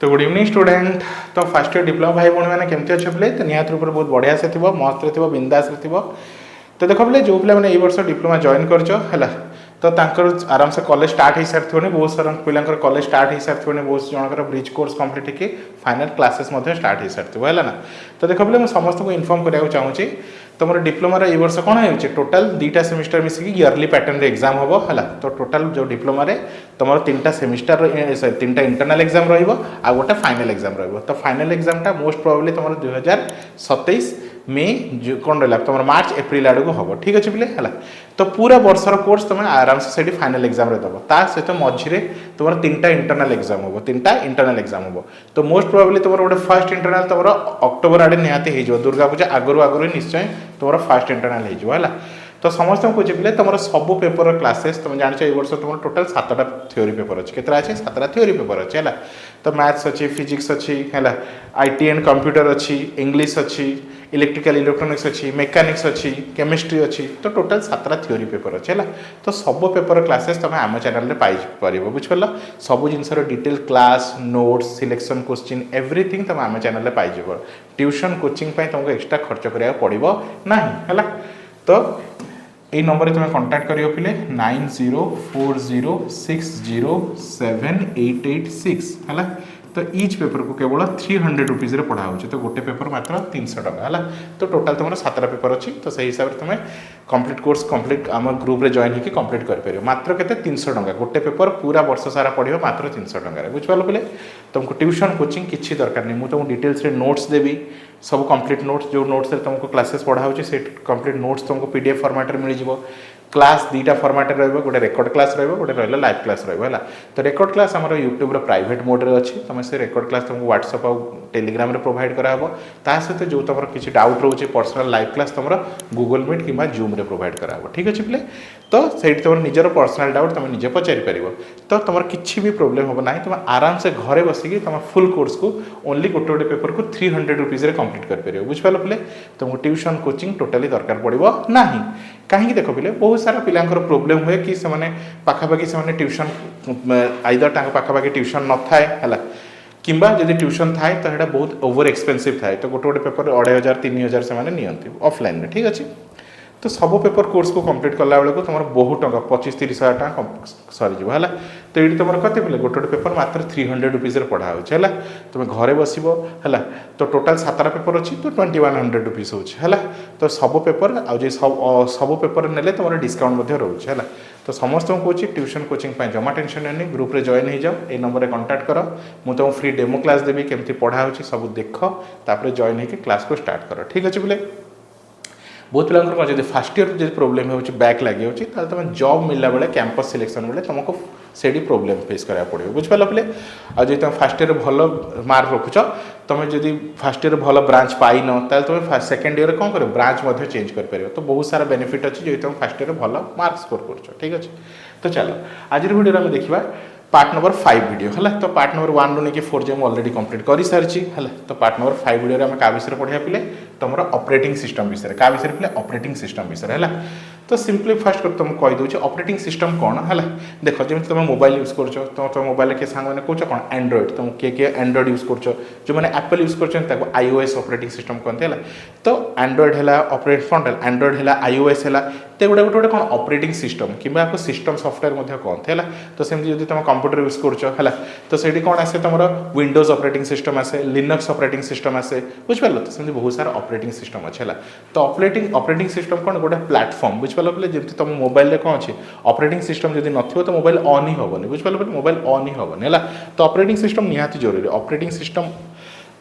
तो good evening student. तो first year diploma भाई भौणी मैंने केमती अच्छे पे तो निहत रूप बहुत बढ़िया से थी मस्त थी बिंदास थी। तो देख पे जो पे मैंने वर्ष डिप्लोमा जॉइन कर तो आराम से कॉलेज स्टार्ट हो सारी बहुत सारा पिला कॉलेज स्टार्ट हो सारी बहुत जनकर ब्रिज कोर्स कंप्लीट होकर फाइनल क्लासेस स्टार्ट हो सारी है ना। तो देख पे मुझे समस्त को इनफर्म करने चाहूँगी तुम डिप्लोमार ये वर्ष कौन हो टोटाल 2टा सेमिस्टर मिसिकी इयरली पैटर्न एग्जाम हम है। तो टोटाल जो डिप्लोमा तुम 3टा सेमिस्टर 3टा इंटरनाल एग्जाम रहा गोटे फाइनल एग्जाम रहा। तो फाइनल एग्जामटा मोस्ट प्रोबेबली तुम 2027 मे जो कौन रहा तुम मार्च एप्रिल आड़ को हम ठीक अच्छे पे है। तो पूरा वर्षर कोर्स तुम आराम से फाइनल एग्जाम दब ता सहित मझे तुम 3टा इंटरनाल एग्जाम हम 3टा इंटरनाल एग्जाम हम। तो मोस्ट प्रोबेबली तुम गोटे फर्स्ट इंटरनाल तुम अक्टोबर आड़े निहाती हो दुर्गा पूजा आगु निश्चय तुम फर्स्ट इंटरनाल है। तो समस्त कहे पे तुम सब पेपर क्लासेस तुम जान ये वर्ष तुम टोटाल 7टा थ्योरी पेपर अच्छे केतरा अच्छे 7टा थ्योरी पेपर अच्छे है। तो मैथ्स अच्छी फिजिक्स अच्छी है IT एंड कंप्यूटर अच्छी इंग्लिश अच्छी इलेक्ट्रिकल इलेक्ट्रोनिक्स अच्छी मेकानिक्स अच्छी केमिस्ट्री अच्छी। तो टोटाल 7टा थ्योरी पेपर अच्छे है। तो सब पेपर क्लासेस तुम आम चैनल पाइपर बुझिपार सब जिनसर detail class notes selection question everything तुम आम चैनल पाइप। ट्यूशन कोचिंग तुमको एक्सट्रा खर्च करा पड़ो ना है। तो ये नंबर तुम कांटेक्ट करियो पिले 9040607886 है। तो ईच पेपर को केवल 300 रुपीज पढ़ा हो। तो गोटे पेपर मात्र 300 टका है। तो टोटाल तुम 7टा पेपर अच्छी। तो सही हिसाब से तुम कंप्लीट कोर्स कंप्लीट आम ग्रुप रे जॉइन होकर कंप्लीट कर मात्र के 300 टका गोटे पेपर पूरा वर्ष सारा पढ़ो मात्र 300 टकर बुझिपार पे। तुमको ट्यूशन कोचिंग किसी दरकार नहीं मुझे तुमको डिटेल्स रे नोट्स देवी सब कंप्लीट नोट्स जो नोट्स तुमको क्लासेस पढ़ा हो कंप्लीट नोट्स तुमको PDF फॉर्मेट में मिल क्लास 2टा फॉर्मेट रहा गोटे रेकर्ड क्लास रोटे रहा लाइव क्लास रहा। तो रेकर्ड क्लास आम यूट्यूब प्राइवेट मोड रे अच्छी तुम से रेकर्ड क्लास तुमको व्हाट्सएप और टेलीग्राम रे प्रोवाइड कराब ता सहित जो तुम किसी डाउट रोचे पर्सनल लाइव क्लास तुम गूगल मीट कि जूम रे प्रोवाइड कराब ठीक अच्छे पे। तो से तुम निजर पर्सनल डाउट तुम निजे पचारि पार। तो तुम किसी भी प्रोब्लेम हम ना तुम आराम से घरे बसिकी तुम फुल कोर्स को ओनली गोटे गोटे पेपर को 300 रुपीज कंप्लीट कर बुझिपार पे। तुमको ट्यूशन कोचिंग टोटाली दरकार पड़ो ना कहीं देख पे बहुत सारा पिलांकर प्रोब्लेम हुए कि से पाखापाखि से ट्यूशन आइदर पाखापाखि ट्यूशन न थाए है किंबा जदि ट्यूशन थाए तो यहाँ बहुत ओवर एक्सपेंसिव थाए। तो गोटे गोटे पेपर 2500-3000 से नियंती ऑफलाइन ठीक अच्छे। तो सब पेपर कोर्स को कंप्लीट कला बेलू तुम बहुत टका 25-30 हज़ार टका सरीज है। तो ये तुम कत पे गोटे गोटे पेपर मात्र 300 रुपीज पढ़ा है। तुम घरे बस है। तो टोटाल 7टा पेपर अच्छी तो 2100 रुपीज हो। तो सब पेपर आज सब पेपर ने तुम डिस्काउंट रोचे है। तो समस्त को कहे ट्यूशन कोचिंग जमा टेंशन नहीं ग्रुप रे जॉइन हो जाओ ये नंबर में कांटेक्ट कर मुझे तुमको फ्री डेमो क्लास देवी केमती पढ़ा हो सब देख तापर जॉइन होकर क्लास को स्टार्ट कर ठीक अच्छे पे। बहुत पिला जब फास्ट इयर जो प्रोब्लेम हो बैक लगे तुम जॉब मिलला बेले कैंपस सिलेक्शन बेले तुमको से प्रोब्लेम फेस करा पड़ो बुझिपार पे। आज तुम फास्ट इयर भल मार्क रखुच तुम जब फास्ट इयर भल ब्रांच पाइन तुम सेकेंड इयर कौन कर ब्रांच चेंज कर। तो बहुत सारा बेनिफिट अच्छी जो तुम फास्ट इयर भल मार्क स्कोर कर ठीक अच्छे। तो चलो आज वीडियो में देखा पार्ट नंबर 5 वीडियो है। तो पार्ट नंबर 1 रू नहीं 4 जाए ऑलरेडी कंप्लीट कर सारी है। तो पार्ट नंबर 5 वीडियो में क्या विषय पढ़ा पे तुम ऑपरेटिंग सिस्टम विषय क्या विषय पे ऑपरेटिंग सिस्टम विषय है। तो सिंपली फास्ट कर तुमको कहीदे ऑपरेटिंग सिस्टम कौन है। देख जमी तुम मोबाइल यूज कर तुम मोबाइल किए सांग मैंने कौन कौन एंड्रॉइड तुम किए एंड्रॉइड यूज कर जो मैंने एप्पल यूज कर iOS ऑपरेटिंग सिस्टम कहते हैं। तो एंड्रॉइड है ऑपरेट फ्रंट एंड्रॉइड है iOS है तो गोटे गोटे कौन ऑपरेटिंग सिस्टम कि सिस्टम सॉफ्टवेयर कहते हैं। तो सेमती जब तुम कंप्यूटर यूज कर तो से कौन आसे तुम विंडोज ऑपरेटिंग सिस्टम आसे लिनक्स ऑपरेटिंग सिस्टम आसे बुझिपार। तो सेमती बहुत सारा ऑपरेटिंग सिस्टम अच्छे है। तो ऑपरेटिंग सिस्टम कौन गोटे प्लाटफर्म बुझिपार पे जब तुम मोबाइल कौन अच्छे ऑपरेटिंग सिस्टम जब न तो मोबाइल ऑन ही हेनी बुझिपार पे मोबाइल ऑन ही हेनी है। तो ऑपरेटिंग सिस्टम निहाती जरूरी ऑपरेटिंग सिस्टम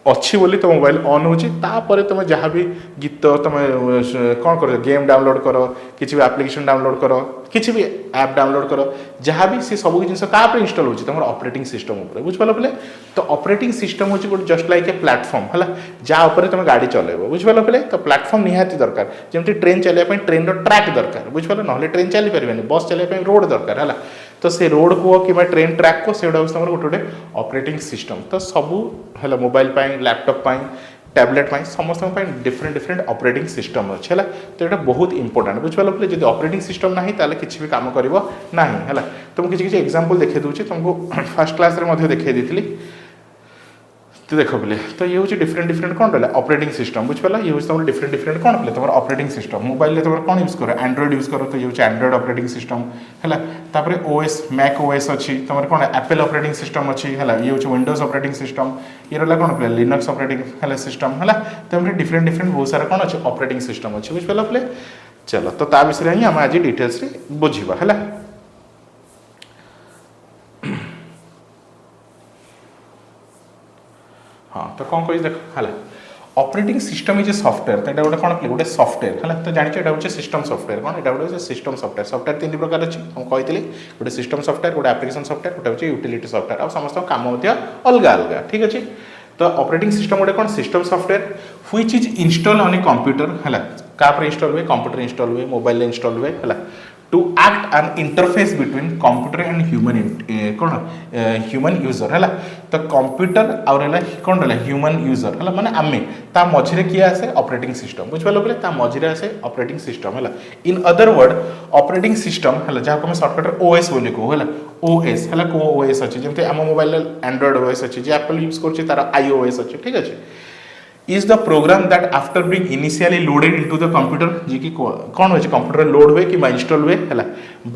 अच्छी बोली तो मोबाइल ऑन होपर तुम जहाँ भी गीत तुम कौन कर गेम डाउनलोड कर किसी भी एप्लिकेशन डाउनलोड कर किसी भी ऐप डाउनलोड कर जहाँ भी सी सब जिन क्या इनस्टॉल हो तुम ऑपरेटिंग सिस्टम बुझिपार पे। तो ऑपरेटिंग सिस्टम हूँ गोटे जस्ट लाइक ए प्लेटफर्म है जहाँ तुम गाड़ी चलेब बुझिपार पे। तो प्लेटफर्म निहाती दरकार जमी ट्रेन चलने ट्रेन ट्रैक दरकार बुझिपार ना ट्रेन चली पारे बस चलने रोड दरकार है। तो से रोड को कि ट्रेन ट्रैक को से गोटे गोटे ऑपरेटिंग सिस्टम। तो सबू है मोबाइल लैपटॉप टैबलेट समस्त डिफरेंट डिफरेंट ऑपरेटिंग सिस्टम अच्छे है। तो यहाँ बहुत इंपोर्टेंट बुझिपार पे जब ऑपरेटिंग सिस्टम ना किसी भी काम कर ना है। तो मुझे किसी एग्जांपल देखा दूसरी तुमको फर्स्ट क्लास रे देखा दी तो देख बोले तो ये हूँ डिफरेंट डिफरेंट कौन रहा ऑपरेटिंग सिस्टम बुझिपाला ये हूँ तुम डिफरेंट डिफरेंट कौन पे तुम ऑपरेटिंग सिस्टम मोबाइल तुम कौन यूज कर एंड्रॉइड यूज कर तो ये हूँ एंड्रॉइड ऑपरेटिंग सिस्टम है ओएस मैक ओएस अच्छी तुम कौन एप्पल ऑपरेटिंग सिस्टम अच्छी है ये हूँ विंडोज ऑपरेटिंग सिस्टम ये रहा कौन पे लिनक्स ऑपरेटिंग है सिस्टम है तो डिफरेंट डिफरेंट बहुत सारा कौन अच्छे ऑपरेटिंग सिस्टम अच्छी बुझिपाला पे चलो तो ता विषय ही आम आज डिटेल्स बुझा है हाँ तो कौन कही देख है operating system is a software तो गोटे कौन गोटे सॉफ्टवेयर है तो जानी ये हूँ सिस्टम सॉफ्टवेयर कौन यहाँ गोटे सिस्टम सॉफ्टवेयर सॉफ्टवेयर तीन प्रकार अच्छी कही गोटे सिस्टम सॉफ्टवेयर गोटे एप्लिकेशन सॉफ्टवेयर गोटे हूँ यूटिलिटी सॉफ्टवेयर और समस्त काम अलग अलग ठीक अच्छे तो ऑपरेटिंग सिस्टम गोटे कौन system software which is install on a computer है क्या इंस्टॉल हुए कंप्यूटर इंस्टॉल हुए मोबाइल इंस्टॉल हुए है to act an interface between computer and human कौन ह्यूमन यूजर है तो कंप्यूटर और कौन रहा ह्यूमन यूजर है माने आमे ता मझे किए आसे ऑपरेटिंग सिस्टम बुझिपाल बोले ता मझे आसे ऑपरेटिंग सिस्टम है in other word operating system है जहाँ को सर्टकट ओएस बोली कहू है ओएस है को ओएस अच्छी जमी आम मोबाइल एंड्रॉइड ओएस अच्छी जे एप्पल यूज कर iOS अच्छी ठीक अच्छे is the program that after being initially loaded into the computer जी की कौन हो कंप्यूटर लोड हुए कि इंस्टॉल हुए है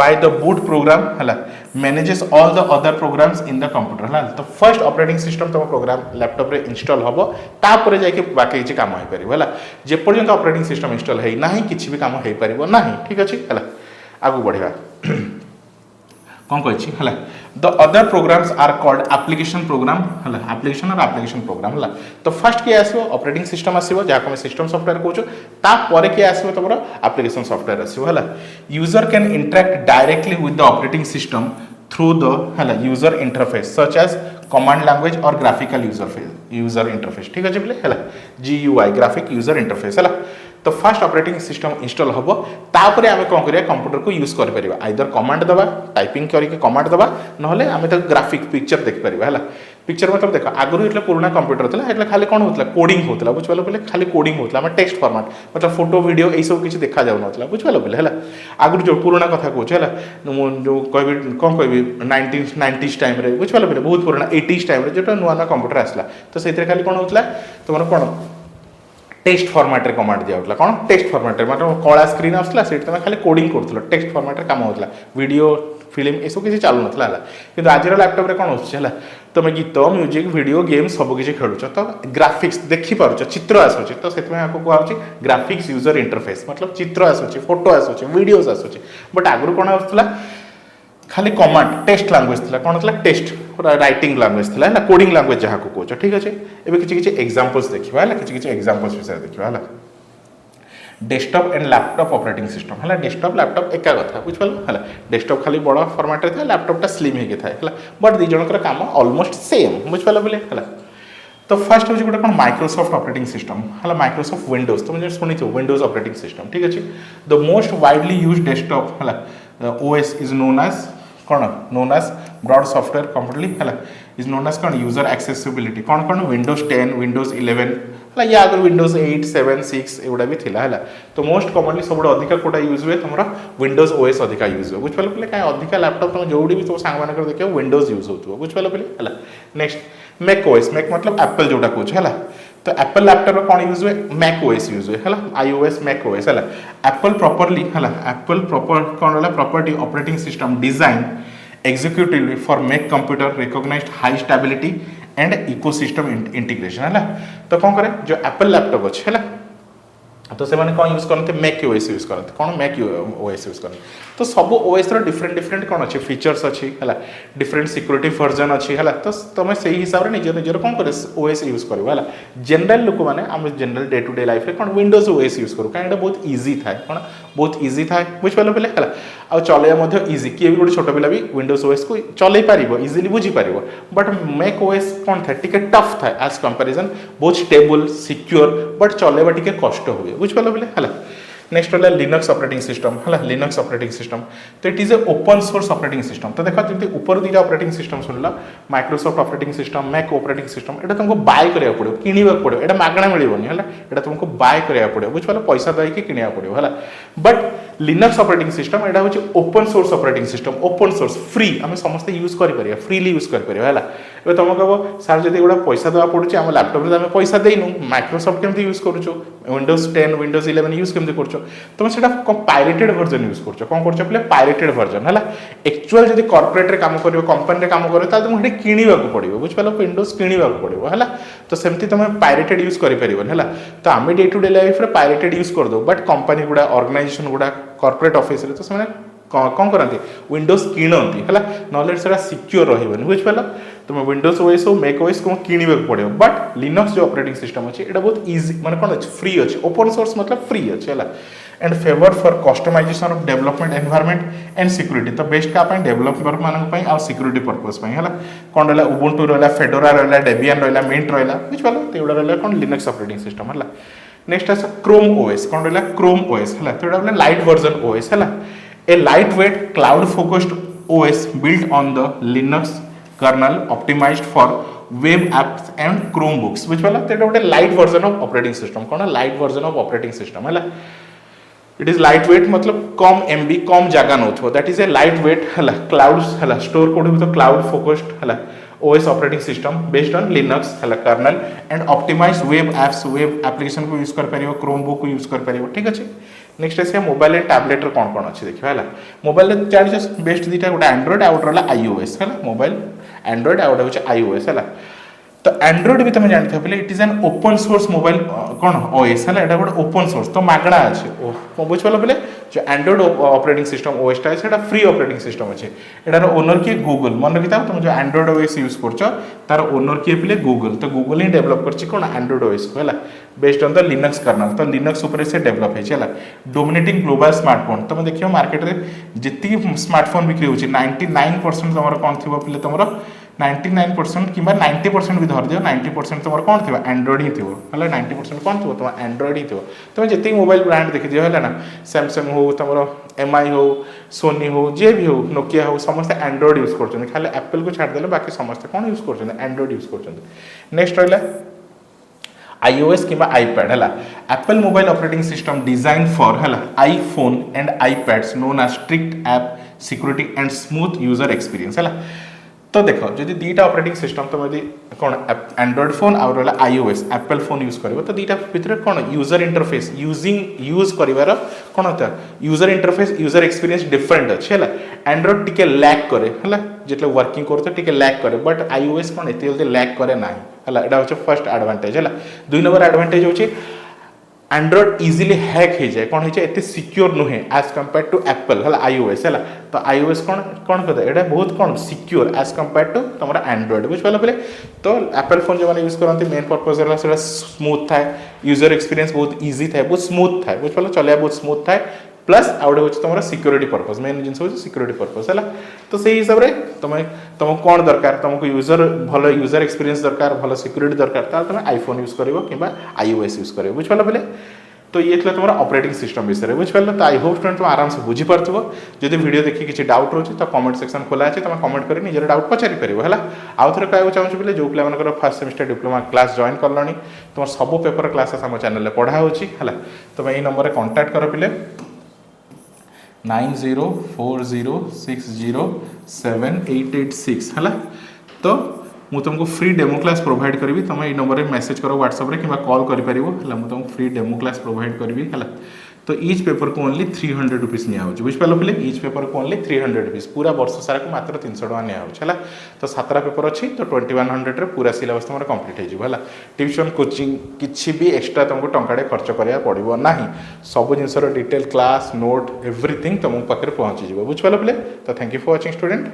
by the boot program है manages all the other programs in the computer है तो फर्स्ट ऑपरेटिंग सिस्टम तुम प्रोग्राम लैपटॉप रे इंस्टॉल हम तापर जाके बाकी किसी काम हो पार है जेपर्यंत ऑपरेटिंग सिस्टम इंस्टॉल है ना किसी भी काम हो पार ना ठीक अच्छे है आगू बढ़िया कौन कही है the other programs are called application program है एप्लिकेशन और एप्लिकेशन प्रोग्राम है तो फर्स्ट किए आसो ऑपरेटिंग सिस्टम आसो जहाँ को सिस्टम सॉफ्टवेयर कहूँ किए आसो तुम एप्लिकेशन सॉफ्टवेयर आसो है user can interact directly with the operating system through the है user interface such as command language और ग्राफिकल यूजर इंटरफेस ठीक अच्छे बोले है GUI ग्राफिक यूजर इंटरफेस है तो फास्ट ऑपरेटिंग सिस्टम इंस्टॉल हम तापर आम कौन करिया कंप्यूटर को यूज कर आइदर कमांड दबा टाइपिंग करके कमांड दबा नहले आम ग्राफिक पिक्चर देख पार है पिक्चर मतलब देख आगुरी ये पुराना कंप्यूटर था खाली कौन होता कोडिंग होता बुझिपाल बोले खाली कोडिंग होता आम टेक्स्ट फॉर्मेट मतलब फोटो वीडियो यही सब किसी देखा जाऊना बुझिपाल बोले है आगुरी जो पुराना कथा कहूँ है जो कह कौन कह 1990s टाइम बुझिपाल बोले बहुत पुराना 80s टाइम जो नुआ नुआ कंप्यूटर आसला तो से खाली कौन होता तुम कौन टेक्स्ट फॉर्मेट रे कमांड दिया होता कौन टेक्स्ट फॉर्मेट रे मतलब कला स्क्रीन आसला से तुम खाली कोडिंग करूल टेक्स्ट फॉर्मेट रे काम होता वीडियो फिल्म ये सब किसी चलू ना कि आज लैपटॉप रे कौन हो तुम गीत म्यूजिक वीडियो गेम सब किसी खेलुच तो ग्राफिक्स देखिपुच चित्र आसूँ तो से कहूँ ग्राफिक्स यूजर इंटरफेस मतलब चित्र आसूँ फोटो आसूँ वीडियोज आसूँ बट आगुरी कौन आसला खाली कमांड टेक्स्ट लैंग्वेज थी कौन था टेक्स्ट राइटिंग लैंग्वेज थी है कोडिंग लैंग्वेज जहाँ को कौच ठीक अच्छे एवं किसी एग्जांपल्स देखा है किसी एग्जांपल्स विषय देखा है desktop and laptop operating system है डेस्कटॉप लैपटॉप एका कथा बुझिपाल है डेस्कटॉप खाली बड़ फॉर्मेट था लैपटॉपटा स्लिम होगी था बट दी जनकर काम ऑलमोस्ट सेम बुझिपाल बोले है तो फर्स्ट हूँ गोटे कौन माइक्रोसॉफ्ट ऑपरेटिंग सिस्टम है माइक्रोसॉफ्ट विंडोज तुम शुणी विंडोज ऑपरेटिंग सिस्टम ठीक अच्छे the most widely use desktop है OS इज नोन एज कौन known as broad software completely है इज नोन एज कौन यूजर एक्सेसिबिलिटी कौन कौन विंडोज 10 विंडोज 11 है या आगे विंडोज 8 7 6 एगुड़ा भी थिला है तो मोस्ट कॉमनली सब अधिका कोटा यूज हुए तुम विंडोज OS अधिका यूज हुए बुझिपाल बोले कहीं अधिका लैपटॉप तुम जो भी तुम सांग देखिए विंडोज यूज हो बुझिपाल बोले है नेक्स्ट मैक OS मैक मतलब एप्पल जोटा कौच है तो एप्पल लैपटॉप में कौन यूज हुए मैक OS यूज हुए है iOS मैक OS है एप्पल प्रॉपरली है एप्पल प्रॉपर कौन रहा property operating system design executively for Mac computer recognized high stability and ecosystem integration है तो कौन करे जो एप्पल लैपटॉप अच्छे है तो से माने कौन यूज करते मैक OS यूज करते कौन मैक OS यूज करते तो सब OS रो डिफरेंट डिफरेंट कौन अच्छे फीचर्स अच्छी है डिफरेंट सिक्योरिटी वर्जन अच्छी है तो तुम से हिसाब से निजर निजर कौन कर OS यूज कर है जनरल लोक मैंने आम general day to day life में कौन विंडोज OS यूज करूँ कहीं बहुत इजी था कौन बहुत इजी था बुझिपाल बोले है आ चलैया इजी किए भी गोटे छोट पिला भी विंडोज OS को चलै पार इजिली बुझीपार बट मैक OS कौन था टी टफ था एज कंपेरिजन बहुत स्टेबल सिक्योर बट चलैबा टी कष्ट हुए बुझिपाल बोले है नेक्स्ट है लिनक्स ऑपरेटिंग सिस्टम है लिनक्स ऑपरेटिंग सिस्टम तो it is a open source operating system तो देखा जमी ऊपर दुईटा operating system शुणिल Microsoft operating system Mac operating system ये तुमको बाय करा पड़ो किणवा पड़ो ये मागणा मिलनी है ये तुमको बाय करा पड़ो बुझे पैसा देके किणवा पड़ो है बट लिनक्स ऑपरेटिंग सिस्टम यहाँ हूँ open source operating system open source free आम समस्त यूज कर फ्रीली यूज कर है ए तुम कह सार जब गोटे पैसा देवा पड़े आम लैपटॉप में पैसा देनु माइक्रोसॉफ्ट केमती यूज करुच विंडोज 10 विंडोज 11 यूज केमती कर तुम से पायरेटेड वर्जन यूज कर कौन कर पायरेटेड वर्जन है एक्चुअल जब कॉर्पोरेट काम कर कंपनी काम कर तुमको किणवा पड़ो बुझिपाल विंडोज किणवा पड़ो है तो सेमती तुम पायरेटेड यूज कर तो आम डे टू डे लाइफ रे पायरेटेड यूज कर दो बट कंपनी गुड़ा ऑर्गेनाइजेशन गुड़ा कॉर्पोरेट ऑफिस रे तो से कौन करती विंडोज किणती है ना सिक्योर रही बुझिपाल तुम विंडोज ओएस हो मैक ओएस को किणवा पड़ो बट लिनक्स जो ऑपरेटिंग सिस्टम अच्छी ये बहुत इजी माने कौन अच्छे फ्री अच्छे ओपन सोर्स मतलब फ्री अच्छे है and favoured for customization of development environment and security तो बेस्ट क्या डेवलपर मानी आ सिक्यूरिटी पर्पस है कौन रहा उबुंटू रहा फेडोरा रहा डेबियन रहा मिंट रहा बुझिपाल तो ये रहा कौन लिनक्स ऑपरेटिंग सिस्टम है नेक्स्ट आस क्रोम ओएस कौन रहा क्रोम ओएस है तो ये लाइट वर्जन ओएस है a lightweight cloud focused OS built on the Linux kernel optimized for web apps and Chromebooks which वाला तो ये lite version of operating system कौन lite version of operating system है it is lightweight मतलब कम MB कम जगह now that is a lightweight है क्लाउड है स्टोर कोड तो क्लाउड फोकस्ड है OS operating system based on Linux है kernel and optimize web apps web application को यूज कर पारियो क्रोमबुक को यूज कर पारियो ठीक अच्छे नेक्स्ट आस मोबाइल एंड टैबलेट कौन कौन अच्छे देखिए है मोबाइल जान बेस्ट दुटा गोटे एंड्रॉइड आउट रहा iOS है मोबाइल एंड्रॉइड आउट हूँ iOS है तो एंड्रॉइड भी तुम जानते हो it is an open source mobile कौन ओएस है गोटे ओपन सोर्स तो मागणा अच्छे बुझिपाल बोले जो एंड्रॉइड ऑपरेटिंग सिस्टम ओएसटा है फ्री ऑपरेटिंग सिस्टम अच्छे यार ओनर किए गूगल मन रखी तुम जो एंड्रॉइड ओएस यूज कर तार ओनर किए पिले गूगल तो गूगल ही डेवलप कर कौन एंड्रॉइड ओएस को है based on the Linux kernel तो लिनक्स उपर से डेवलप है डोमिनेटिंग ग्लोबल स्मार्टफोन तुम देखिए मार्केट में जी स्मार्टफोन बिक्री हो 99% तुम कौन थी पिले तुम 99% कि 90% भी धर दियो 90% तुम कौन थी एंड्रॉइड ही थी 90% कौन थी तुम एंड्रॉइड ही थी तुम जितनी मोबाइल ब्रांड देखी दियो है ना सैमसंग हो तुम MI हो सोनी हो जे भी हो नोकिया हो समस्त एंड्रॉइड यूज कर खाली एप्पल को छाड़देले बाकी समस्त कौन यूज कर एंड्रॉइड यूज कर नेक्स्ट रहा iOS कि iPad है Apple mobile operating system design for है iPhone and iPads known as strict app security and smooth user experience है तो देखो जदि दीटा ऑपरेटिंग सिस्टम तुम यदि कौन एंड्रॉइड फोन आउ रहा iOS एप्पल फोन यूज कर तो दीटा भितर कौन यूजर इंटरफेस यूज कर कौन होता user interface user experience different अच्छे है एंड्रॉइड टिके लैक करे है जितने वर्किंग कर टिके लैक करे बट iOS कौन एत जल्दी लैक करे ना है यहाँ हूँ फर्स्ट एडवांटेज है 2 नंबर एडवांटेज हूँ एंड्रॉइड इजिली हैक हो जाए कौन होते सिक्योर नुहे एज कंपेयर टू एप्पल है iOS है तो iOS कौन कौन कहते हैं बहुत कौन सिक्योर एज कंपेयर टू तुम एंड्रॉइड बुझिपाल बोले तो एप्पल फोन जो मैंने यूज करते मेन पर्पज है स्मूथ था यूजर एक्सपीरियंस बहुत इजी था बहुत स्मूथ था बुझिपाल चलिए बहुत स्मूथ था प्लस आउट हूँ तुम सिक्योरिटी पर्पज मेन जिन हूँ सिक्योरिटी पर्पज है तो से हिसाब से तुम कौन दरकार तुमको यूजर भल यूजर एक्सपीरियंस दरकार भल सिक्योरिटी दरकार तुम आईफोन यूज कर iOS यूज कर बुझिपाल बोले तो ये तुम ऑपरेटिंग सिस्टम विषय बुझिपाल तो आई होप स्टूडेंट तुम आराम से बुझीपार जब वीडियो देखिए किसी डाउट रोचे तो कमेंट सेक्शन खोला है तुम कमेंट कर निजर डाउट पचारि पार है आउ थे कहूँ चाहूँ बोले जो पे first semester diploma class join कल तुम सब पेपर क्लासेस आम चैनल पढ़ा है तुम ये नंबर में कांटेक्ट कर पिले 9040607886 है तो मुझे तुमको फ्री डेमो क्लास प्रोवाइड करी तुम ये नंबर में मेसेज करो व्हाट्सएप रे कि कॉल कर तुमको फ्री डेमो क्लास प्रोवाइड करी है तो ईच पेपर को ओनली 300 रुपीज निया बुझिपाल पिले ईच पेपर को ओनली 300 रुपीज पूरा वर्ष सारा को मात्र 300 टका निया है तो 7टा पेपर अच्छी तो 2100 रे पूरा सिलेबस तुम कंप्लीट हो ट्यूशन कोचिंग किसी भी एक्सट्रा तुमको टंकाटे खर्च करा पड़ो ना सब जिनसर डिटेल क्लास नोट एवरीथिंग तुम पाखे पहुँची बुझिपाल पिले तो thank you for watching student.